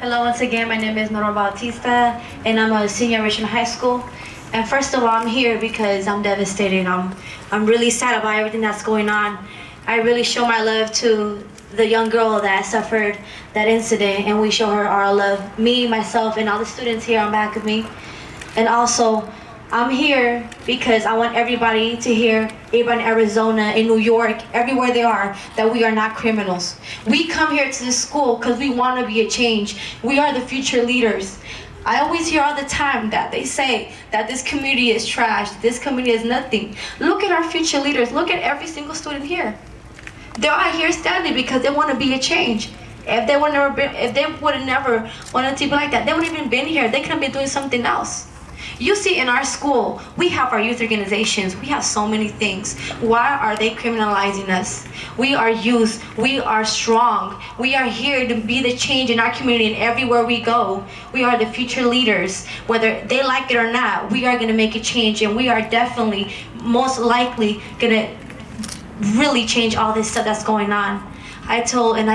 Hello, once again, my name is Nora Bautista, and I'm a senior at Richmond High School. And first of all, I'm here because I'm devastated. I'm really sad about everything that's going on. I really show my love to the young girl that suffered that incident, and we show her our love, me, myself, and all the students here on back of me. And also, I'm here because I want everybody to hear, everybody in Arizona, in New York, everywhere they are, that we are not criminals. We come here to this school because we want to be a change. We are the future leaders. I always hear all the time that they say that this community is trash, this community is nothing. Look at our future leaders. Look at every single student here. They're out here standing because they want to be a change. If they would have never wanted to be like that, they wouldn't even been here. They could have been doing something else. You see, in our school, we have our youth organizations. We have so many things. Why are they criminalizing us? We are youth. We are strong. We are here to be the change in our community, and everywhere we go, we are the future leaders. Whether they like it or not, we are going to make a change, and we are definitely, most likely, going to really change all this stuff that's going on. I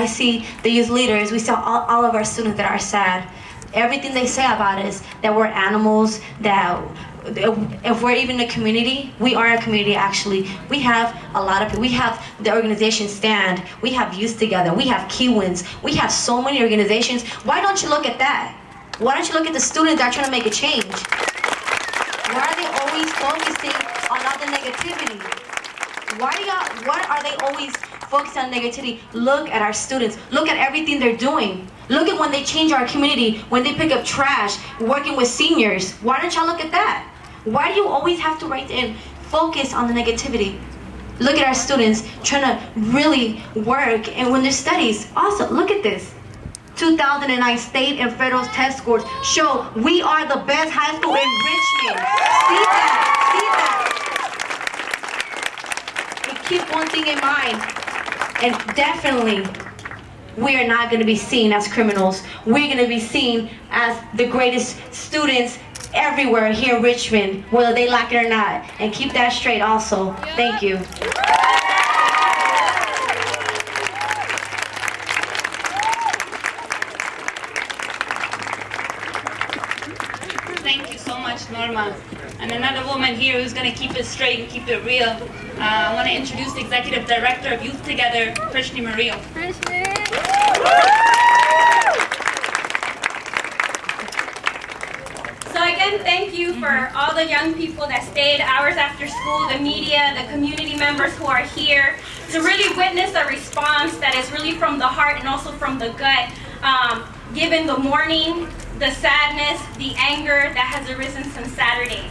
see the youth leaders, we see all of our students that are sad. Everything they say about us, that we're animals, that if we're even a community, we are a community actually. We have a lot of people. We have the organization Stand. We have Youth Together. We have Key Wins. We have so many organizations. Why don't you look at that? Why don't you look at the students that are trying to make a change? Why are they always focusing on all the negativity? Why are they always focused on negativity? Look at our students. Look at everything they're doing. Look at when they change our community, when they pick up trash, working with seniors. Why don't y'all look at that? Why do you always have to write and focus on the negativity? Look at our students trying to really work, and when their studies, also look at this. 2009 state and federal test scores show we are the best high school in Richmond. See that, see that. And keep one thing in mind, and definitely, we are not going to be seen as criminals. We're going to be seen as the greatest students everywhere here in Richmond, whether they like it or not. And keep that straight also. Thank you. Thank you so much, Norma. And another woman here who's going to keep it straight and keep it real. I want to introduce the Executive Director of Youth Together, Krishni Murillo. So again, thank you for all the young people that stayed hours after school, the media, the community members who are here, to really witness a response that is really from the heart and also from the gut, given the mourning, the sadness, the anger that has arisen since Saturday.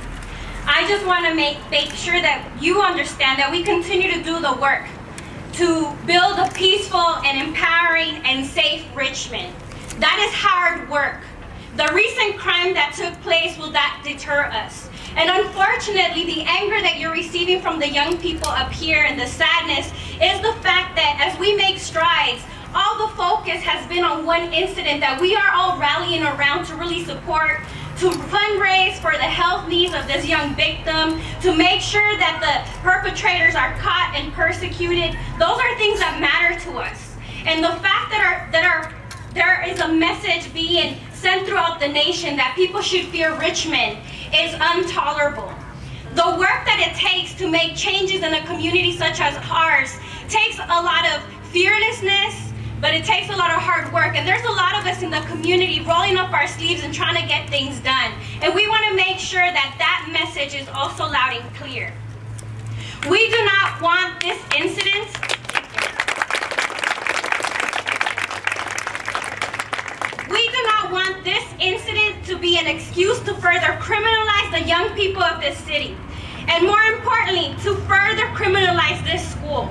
I just want to make sure that you understand that we continue to do the work to build a peaceful and empowering and safe Richmond. That is hard work. The recent crime that took place will not deter us. And unfortunately, the anger that you're receiving from the young people up here and the sadness is the fact that as we make strides, all the focus has been on one incident that we are all rallying around to really support, to fundraise for the health needs of this young victim, to make sure that the perpetrators are caught and persecuted. Those are things that matter to us. And the fact that there is a message being sent throughout the nation that people should fear Richmond is intolerable. The work that it takes to make changes in a community such as ours takes a lot of fearlessness, but it takes a lot of hard work, and there's a lot of us in the community rolling up our sleeves and trying to get things done. And we want to make sure that that message is also loud and clear. We do not want this incident to be an excuse to further criminalize the young people of this city, and more importantly, to further criminalize this school.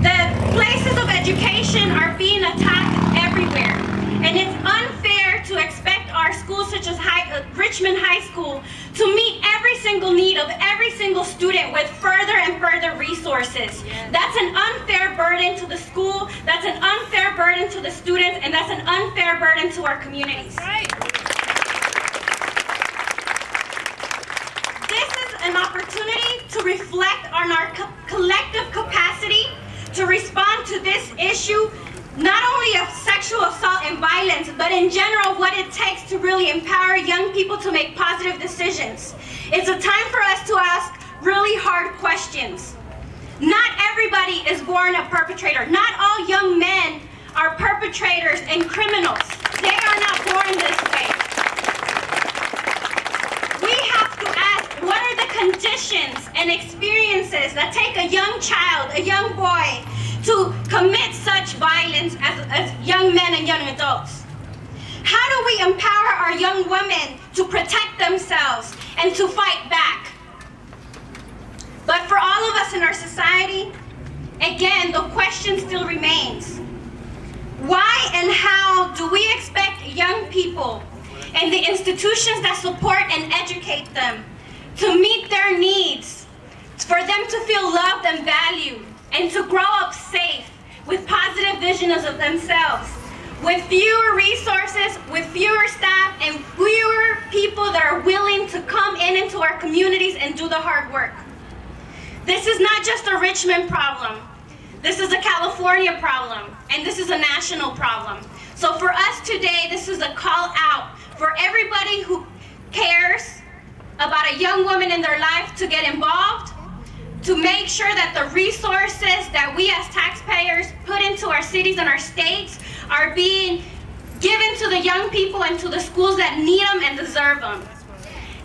The places of education are being attacked everywhere, and it's unfair to expect our schools such as Richmond High School to meet every single need of every single student with further and further resources. That's an unfair burden to the school, that's an unfair burden to the students, and that's an unfair burden to our communities. Right. This is an opportunity to reflect on our collective capacity to respond to this issue not only of sexual assault and violence, but in general what it takes to really empower young people to make positive decisions. It's a time for us to ask really hard questions. Not everybody is born a perpetrator. Not all young men are perpetrators and criminals. They are not born this way. We have to ask, what are the conditions and experiences that take a young child, a young boy, to commit such violence as young men and young adults? How do we empower our young women to protect themselves and to fight back? But for all of us in our society, again, the question still remains. Why and how do we expect young people and the institutions that support and educate them to meet their needs, for them to feel loved and valued, and to grow up safe with positive visions of themselves, with fewer resources, with fewer staff, and fewer people that are willing to come into our communities and do the hard work? This is not just a Richmond problem. This is a California problem, and this is a national problem. So for us today, this is a call out for everybody who cares about a young woman in their life to get involved, to make sure that the resources that we as taxpayers put into our cities and our states are being given to the young people and to the schools that need them and deserve them.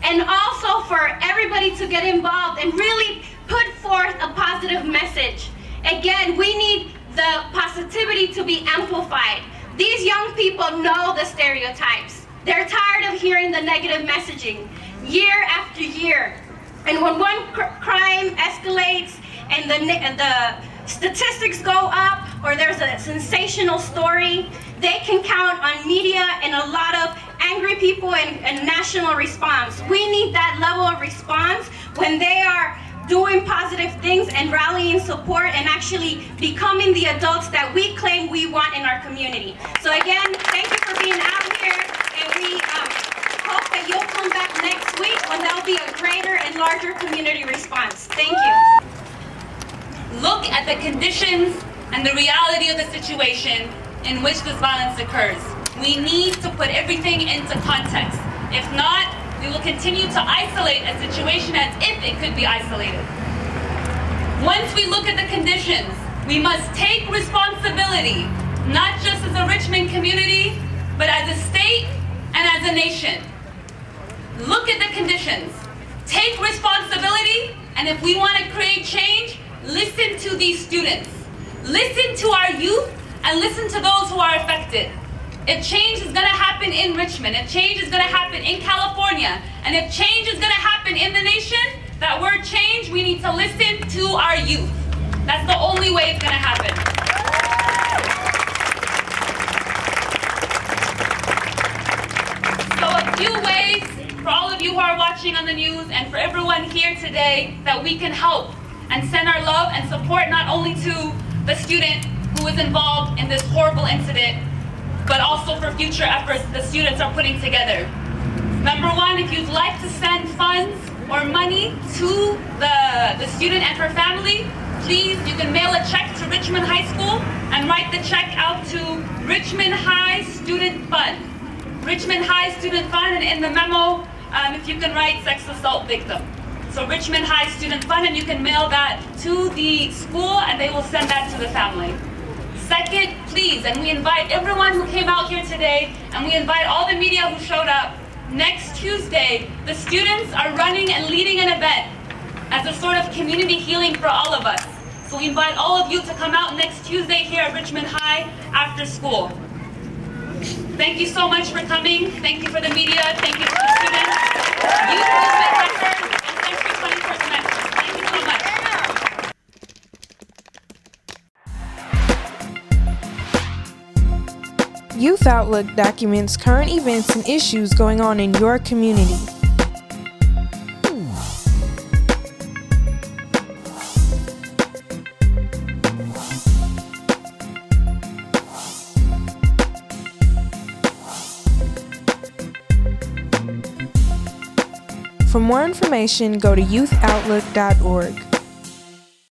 And also for everybody to get involved and really put forth a positive message. Again, we need the positivity to be amplified. These young people know the stereotypes. They're tired of hearing the negative messaging year after year. And when one crime escalates and the statistics go up, or there's a sensational story, they can count on media and a lot of angry people and national response. We need that level of response when they are doing positive things and rallying support and actually becoming the adults that we claim we want in our community. So again, thank you for being out here, and we hope that you'll come back next week when there'll be a greater and larger community response. Thank you. Look at the conditions and the reality of the situation in which this violence occurs. We need to put everything into context. If not, we will continue to isolate a situation as if it could be isolated. Once we look at the conditions, we must take responsibility, not just as a Richmond community, but as a state and as a nation. Look at the conditions, take responsibility, and if we want to create change, listen to these students. Listen to our youth and listen to those who are affected. If change is going to happen in Richmond, if change is going to happen in California, and if change is going to happen in the nation, that word change, we need to listen to our youth. That's the only way it's going to happen. So a few ways for all of you who are watching on the news and for everyone here today that we can help and send our love and support not only to the student who was involved in this horrible incident, but also for future efforts the students are putting together. Number one, if you'd like to send funds or money to the student and her family, please, you can mail a check to Richmond High School and write the check out to Richmond High Student Fund. Richmond High Student Fund, and in the memo, if you can write sex assault victim. So Richmond High Student Fund, and you can mail that to the school and they will send that to the family. Second, please, and we invite everyone who came out here today, and we invite all the media who showed up, next Tuesday, the students are running and leading an event as a sort of community healing for all of us. So we invite all of you to come out next Tuesday here at Richmond High after school. Thank you so much for coming. Thank you for the media. Thank you to the students. Youth Movement members, and Century 21st members. Thank you so much. Youth Outlook documents current events and issues going on in your community. For more information, go to youthoutlook.org.